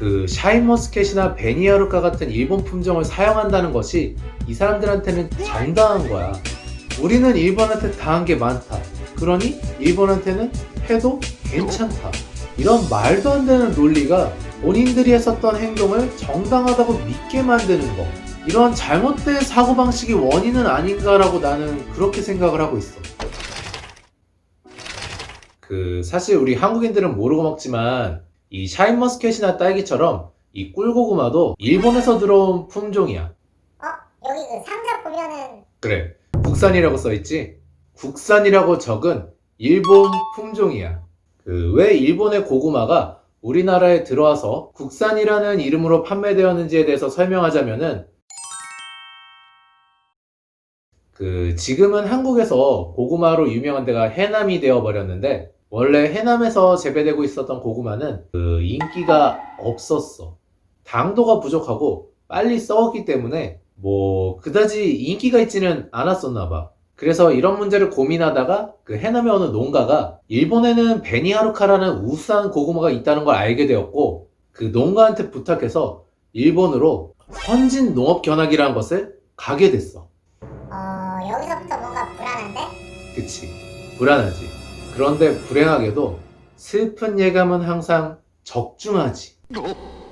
그 샤인머스켓이나 베니하루카 같은 일본 품종을 사용한다는 것이 이 사람들한테는 정당한 거야. 우리는 일본한테 당한 게 많다. 그러니 일본한테는 해도 괜찮다. 이런 말도 안 되는 논리가 본인들이 했었던 행동을 정당하다고 믿게 만드는 거. 이런 잘못된 사고방식이 원인은 아닌가라고 나는 그렇게 생각을 하고 있어. 사실 우리 한국인들은 모르고 먹지만 이 샤인머스켓이나 딸기처럼 이 꿀고구마도 일본에서 들어온 품종이야. 여기 그 상자 보면은 그래, 국산이라고 써있지? 국산이라고 적은 일본 품종이야. 왜 일본의 고구마가 우리나라에 들어와서 국산이라는 이름으로 판매되었는지에 대해서 설명하자면은 지금은 한국에서 고구마로 유명한 데가 해남이 되어버렸는데 원래 해남에서 재배되고 있었던 고구마는 인기가 없었어. 당도가 부족하고 빨리 썩었기 때문에 그다지 인기가 있지는 않았었나 봐. 그래서 이런 문제를 고민하다가 해남의 어느 농가가 일본에는 베니하루카라는 우수한 고구마가 있다는 걸 알게 되었고 그 농가한테 부탁해서 일본으로 선진 농업 견학이라는 것을 가게 됐어. 여기서부터 뭔가 불안한데? 그치, 불안하지. 그런데 불행하게도 슬픈 예감은 항상 적중하지.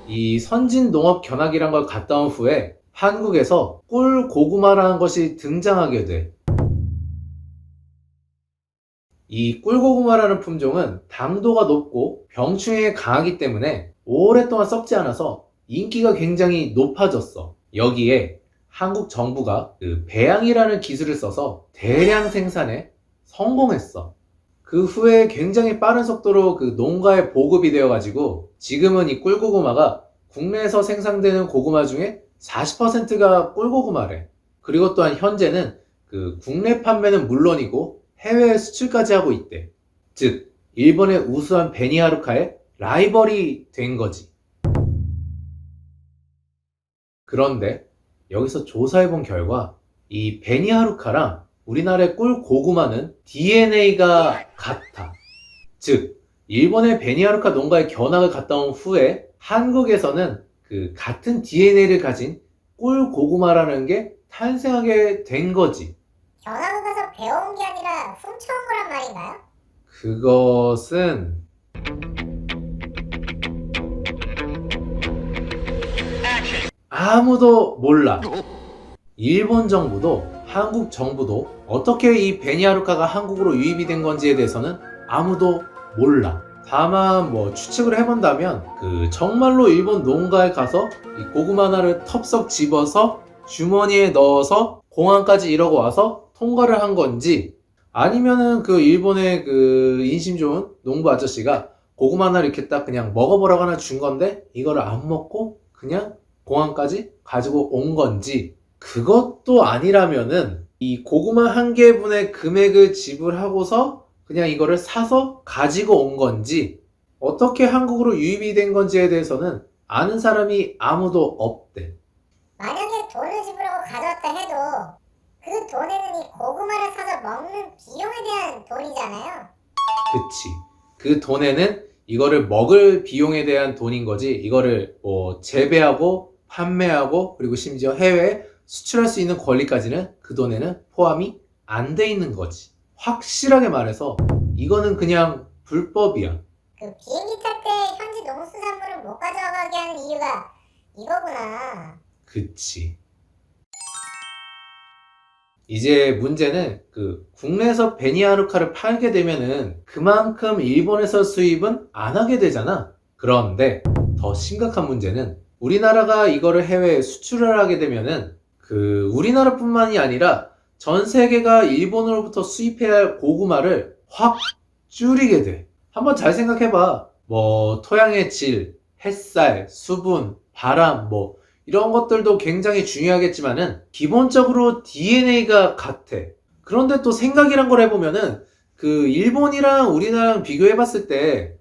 이 선진 농업 견학이란 걸 갔다 온 후에 한국에서 꿀 고구마라는 것이 등장하게 돼. 이 꿀고구마라는 품종은 당도가 높고 병충해에 강하기 때문에 오랫동안 썩지 않아서 인기가 굉장히 높아졌어. 여기에 한국 정부가 배양이라는 기술을 써서 대량 생산에 성공했어. 그 후에 굉장히 빠른 속도로 농가에 보급이 되어가지고 지금은 이 꿀고구마가 국내에서 생산되는 고구마 중에 40%가 꿀고구마래. 그리고 또한 현재는 국내 판매는 물론이고 해외 수출까지 하고 있대. 즉, 일본의 우수한 베니하루카의 라이벌이 된 거지. 그런데 여기서 조사해본 결과 이 베니하루카랑 우리나라의 꿀 고구마는 DNA가 같아. 즉, 일본의 베니하루카 농가에 견학을 갔다 온 후에 한국에서는 같은 DNA를 가진 꿀 고구마라는 게 탄생하게 된 거지. 견학을 가서 배워온 게 아니라 훔쳐온 거란 말인가요? 그것은 아무도 몰라. 일본 정부도 한국 정부도 어떻게 이 베니하루카가 한국으로 유입이 된 건지에 대해서는 아무도 몰라. 다만 추측을 해본다면 정말로 일본 농가에 가서 이 고구마 하나를 텁썩 집어서 주머니에 넣어서 공항까지 이러고 와서 통과를 한 건지 아니면은 일본의 인심 좋은 농부 아저씨가 고구마 하나를 이렇게 딱 그냥 먹어보라고 하나 준 건데 이거를 안 먹고 그냥 공항까지 가지고 온 건지, 그것도 아니라면은 이 고구마 한 개분의 금액을 지불하고서 그냥 이거를 사서 가지고 온 건지 어떻게 한국으로 유입이 된 건지에 대해서는 아는 사람이 아무도 없대. 만약에 돈을 지불하고 가져왔다 해도 그 돈에는 이 고구마를 사서 먹는 비용에 대한 돈이잖아요. 그치. 그 돈에는 이거를 먹을 비용에 대한 돈인 거지, 이거를 재배하고 판매하고 그리고 심지어 해외에 수출할 수 있는 권리까지는 그 돈에는 포함이 안 돼 있는 거지. 확실하게 말해서 이거는 그냥 불법이야. 비행기 탈 때 현지 농수산물을 못 가져가게 하는 이유가 이거구나. 그치. 이제 문제는 국내에서 베니하루카를 팔게 되면은 그만큼 일본에서 수입은 안 하게 되잖아. 그런데 더 심각한 문제는 우리나라가 이거를 해외에 수출을 하게 되면은 우리나라뿐만이 아니라 전 세계가 일본으로부터 수입해야 할 고구마를 확 줄이게 돼. 한번 잘 생각해봐. 토양의 질, 햇살, 수분, 바람 이런 것들도 굉장히 중요하겠지만은 기본적으로 DNA가 같아. 그런데 또 생각이란 걸 해보면은 일본이랑 우리나라랑 비교해봤을 때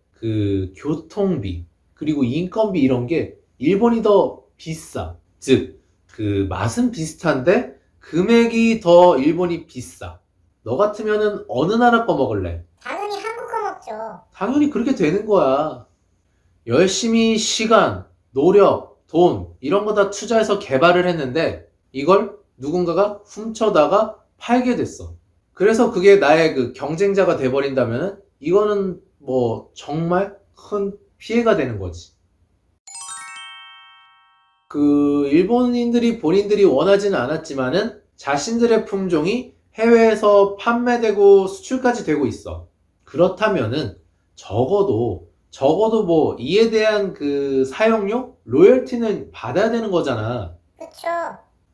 교통비 그리고 인건비 이런 게 일본이 더 비싸. 즉 맛은 비슷한데 금액이 더 일본이 비싸. 너 같으면은 어느 나라 거 먹을래? 당연히 한국 거 먹죠. 당연히 그렇게 되는 거야. 열심히 시간, 노력, 돈 이런 거 다 투자해서 개발을 했는데 이걸 누군가가 훔쳐다가 팔게 됐어. 그래서 그게 나의 그 경쟁자가 돼버린다면 이거는 뭐 정말 큰 피해가 되는 거지. 그 일본인들이 본인들이 원하지는 않았지만은 자신들의 품종이 해외에서 판매되고 수출까지 되고 있어. 그렇다면은 적어도 뭐 이에 대한 그 사용료 로열티는 받아야 되는 거잖아. 그쵸?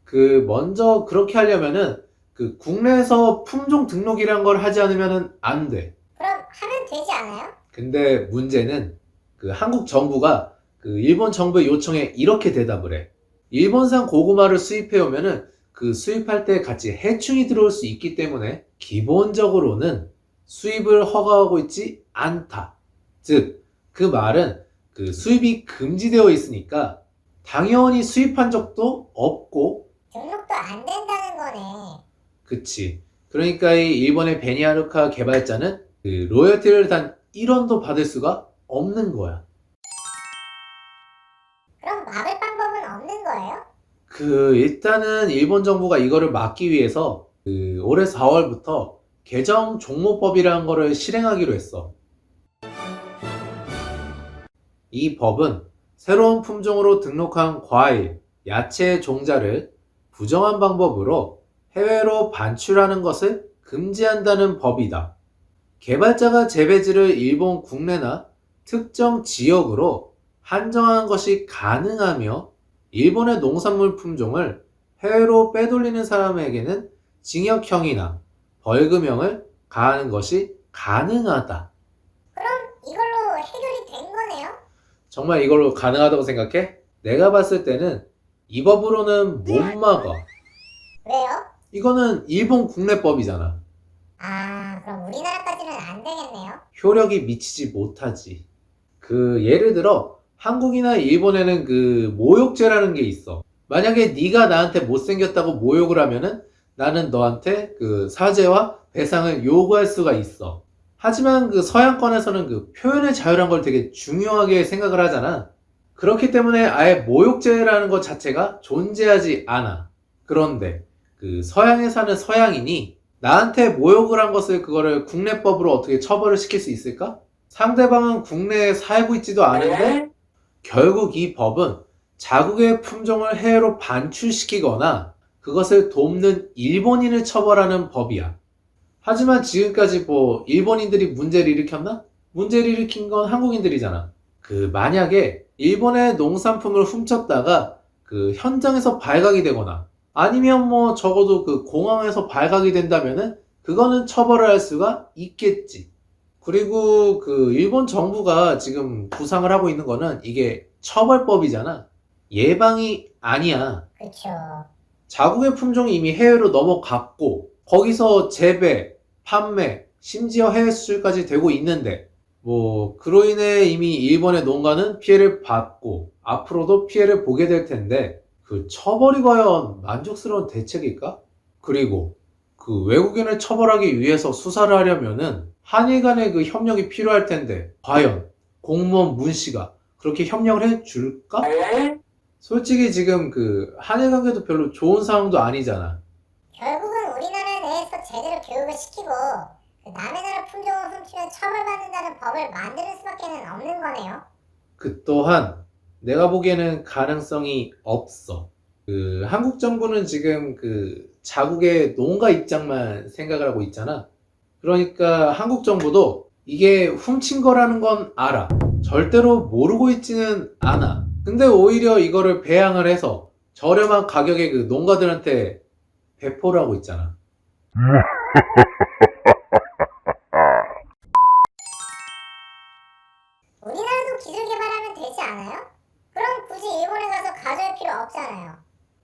그 먼저 그렇게 하려면은 그 국내에서 품종 등록이란 걸 하지 않으면은 안 돼. 그럼 하면 되지 않아요? 근데 문제는 그 한국 정부가 그 일본 정부의 요청에 이렇게 대답을 해. 일본산 고구마를 수입해 오면은 그 수입할 때 같이 해충이 들어올 수 있기 때문에 기본적으로는 수입을 허가하고 있지 않다. 즉, 그 말은 그 수입이 금지되어 있으니까 당연히 수입한 적도 없고, 등록도 안 된다는 거네. 그치. 그러니까 이 일본의 베니하루카 개발자는 그 로열티를 단 1원도 받을 수가 없는 거야. 그럼 막을 방법은 없는 거예요? 그 일단은 일본 정부가 이거를 막기 위해서 그 올해 4월부터 개정 종목법이라는 거를 실행하기로 했어. 이 법은 새로운 품종으로 등록한 과일, 야채 종자를 부정한 방법으로 해외로 반출하는 것을 금지한다는 법이다. 개발자가 재배지를 일본 국내나 특정 지역으로 한정한 것이 가능하며 일본의 농산물 품종을 해외로 빼돌리는 사람에게는 징역형이나 벌금형을 가하는 것이 가능하다. 이걸로 해결이 된 거네요? 정말 이걸로 가능하다고 생각해? 내가 봤을 때는 이 법으로는 못 막아. 왜요? 이거는 일본 국내법이잖아. 아, 그럼 우리나라까지는 안 되겠네요? 효력이 미치지 못하지. 그 예를 들어 한국이나 일본에는 그 모욕죄라는 게 있어. 만약에 네가 나한테 못생겼다고 모욕을 하면은 나는 너한테 그 사죄와 배상을 요구할 수가 있어. 하지만 그 서양권에서는 그 표현의 자유란 걸 되게 중요하게 생각을 하잖아. 그렇기 때문에 아예 모욕죄라는 것 자체가 존재하지 않아. 그런데 그 서양에 사는 서양인이 나한테 모욕을 한 것을 그거를 국내법으로 어떻게 처벌을 시킬 수 있을까? 상대방은 국내에 살고 있지도 않은데 결국 이 법은 자국의 품종을 해외로 반출시키거나 그것을 돕는 일본인을 처벌하는 법이야. 하지만 지금까지 뭐 일본인들이 문제를 일으켰나? 문제를 일으킨 건 한국인들이잖아. 그 만약에 일본의 농산품을 훔쳤다가 그 현장에서 발각이 되거나 아니면 뭐 적어도 그 공항에서 발각이 된다면은 그거는 처벌을 할 수가 있겠지. 그리고 그 일본 정부가 지금 구상을 하고 있는 거는 이게 처벌법이잖아. 예방이 아니야. 그쵸. 자국의 품종이 이미 해외로 넘어갔고 거기서 재배, 판매, 심지어 해외 수출까지 되고 있는데 뭐 그로 인해 이미 일본의 농가는 피해를 받고 앞으로도 피해를 보게 될 텐데 그 처벌이 과연 만족스러운 대책일까? 그리고 그 외국인을 처벌하기 위해서 수사를 하려면은 한일 간의 그 협력이 필요할 텐데 과연 공무원 문 씨가 그렇게 협력을 해줄까? 솔직히 지금 그 한일 관계도 별로 좋은 상황도 아니잖아. 결국은 우리나라 내에서 제대로 교육을 시키고 그 남의 나라 품종을 훔치면 처벌받는다는 법을 만드는 수밖에 없는 거네요. 그 또한 내가 보기에는 가능성이 없어. 그 한국 정부는 지금 그 자국의 농가 입장만 생각을 하고 있잖아. 그러니까 한국 정부도 이게 훔친 거라는 건 알아. 절대로 모르고 있지는 않아. 근데 오히려 이거를 배양을 해서 저렴한 가격에 그 농가들한테 배포를 하고 있잖아. 우리나라도 기술 개발하면 되지 않아요? 그럼 굳이 일본에 가서 가져올 필요 없잖아요.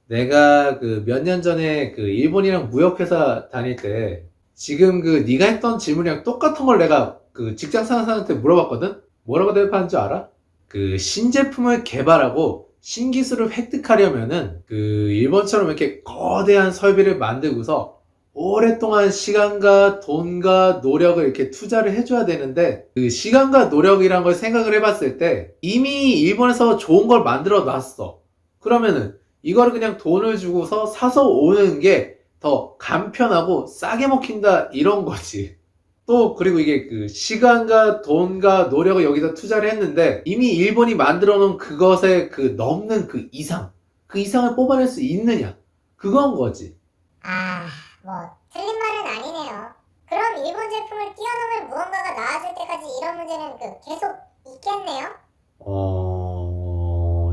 내가 그 몇 년 전에 그 일본이랑 무역회사 다닐 때 지금 그 네가 했던 질문이랑 똑같은 걸 내가 그 직장 상사한테 물어봤거든? 뭐라고 대답하는 줄 알아? 그 신제품을 개발하고 신기술을 획득하려면은 그 일본처럼 이렇게 거대한 설비를 만들고서 오랫동안 시간과 돈과 노력을 이렇게 투자를 해줘야 되는데 그 시간과 노력이란 걸 생각을 해봤을 때 이미 일본에서 좋은 걸 만들어 놨어. 그러면은 이거를 그냥 돈을 주고서 사서 오는 게 더 간편하고 싸게 먹힌다 이런 거지. 또 그리고 이게 그 시간과 돈과 노력을 여기다 투자를 했는데 이미 일본이 만들어 놓은 그것에 그 넘는 그 이상을 뽑아낼 수 있느냐 그건 거지. 아, 뭐 틀린 말은 아니네요. 그럼 일본 제품을 뛰어넘을 무언가가 나와줄 때까지 이런 문제는 계속 있겠네요?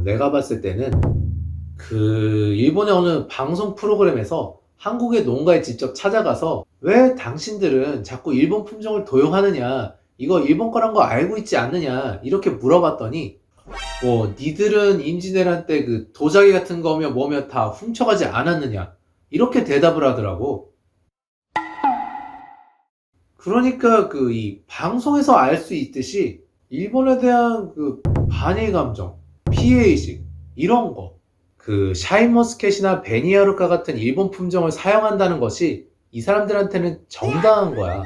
내가 봤을 때는 그 일본의 어느 방송 프로그램에서 한국의 농가에 직접 찾아가서 왜 당신들은 자꾸 일본 품종을 도용하느냐, 이거 일본 거란 거 알고 있지 않느냐 이렇게 물어봤더니 뭐 니들은 임진왜란 때 그 도자기 같은 거며 뭐며 다 훔쳐가지 않았느냐 이렇게 대답을 하더라고. 그러니까 그 이 방송에서 알 수 있듯이 일본에 대한 그 반일 감정, 피해의식 이런 거 그 샤인머스켓이나 베니아루카 같은 일본 품종을 사용한다는 것이 이 사람들한테는 정당한 거야.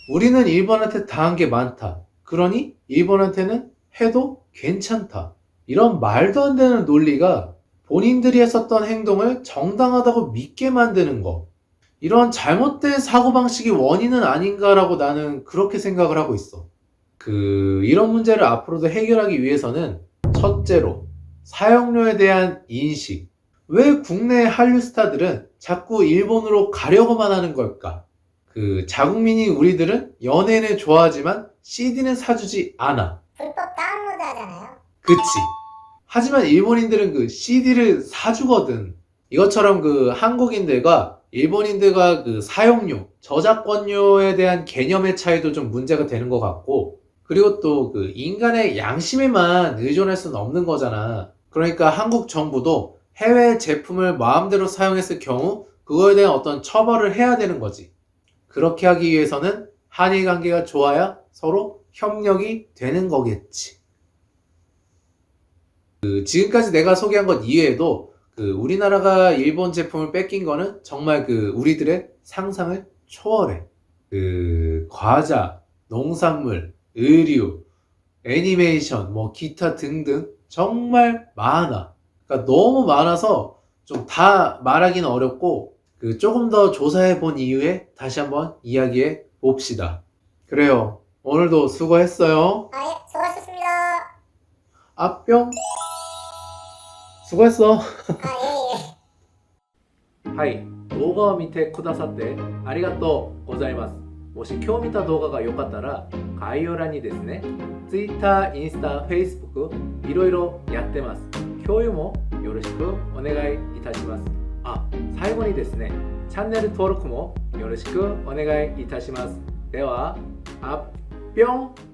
우리는 일본한테 당한 게 많다. 그러니 일본한테는 해도 괜찮다. 이런 말도 안 되는 논리가 본인들이 했었던 행동을 정당하다고 믿게 만드는 거. 이런 잘못된 사고방식이 원인은 아닌가라고 나는 그렇게 생각을 하고 있어. 이런 문제를 앞으로도 해결하기 위해서는 첫째로 사용료에 대한 인식. 왜 국내 한류 스타들은 자꾸 일본으로 가려고만 하는 걸까? 자국민인 우리들은 연예인을 좋아하지만 CD는 사주지 않아. 불법 다운로드 하잖아요. 그치. 하지만 일본인들은 그 CD를 사주거든. 이것처럼 그 한국인들과 일본인들과 그 사용료, 저작권료에 대한 개념의 차이도 좀 문제가 되는 것 같고, 그리고 또 그 인간의 양심에만 의존할 수는 없는 거잖아. 그러니까 한국 정부도 해외 제품을 마음대로 사용했을 경우 그거에 대한 어떤 처벌을 해야 되는 거지. 그렇게 하기 위해서는 한일 관계가 좋아야 서로 협력이 되는 거겠지. 지금까지 내가 소개한 것 이외에도 우리나라가 일본 제품을 뺏긴 거는 정말 우리들의 상상을 초월해. 과자, 농산물, 의류, 애니메이션, 뭐 기타 등등 정말 많아. 그러니까 너무 많아서 좀 다 말하기는 어렵고 조금 더 조사해 본 이후에 다시 한번 이야기해 봅시다. 그래요. 오늘도 수고했어요. 아, 예, 수고하셨습니다. 아 뿅. 수고했어. はい、動画を見てくださってありがとうございます。もし今日見た動画が良かったら概要欄にですね、Twitter、インスタ、Facebook いろいろやってます。共有もよろしくお願いいたします。あ、最後にですね、チャンネル登録もよろしくお願いいたします。では、あっぴょん。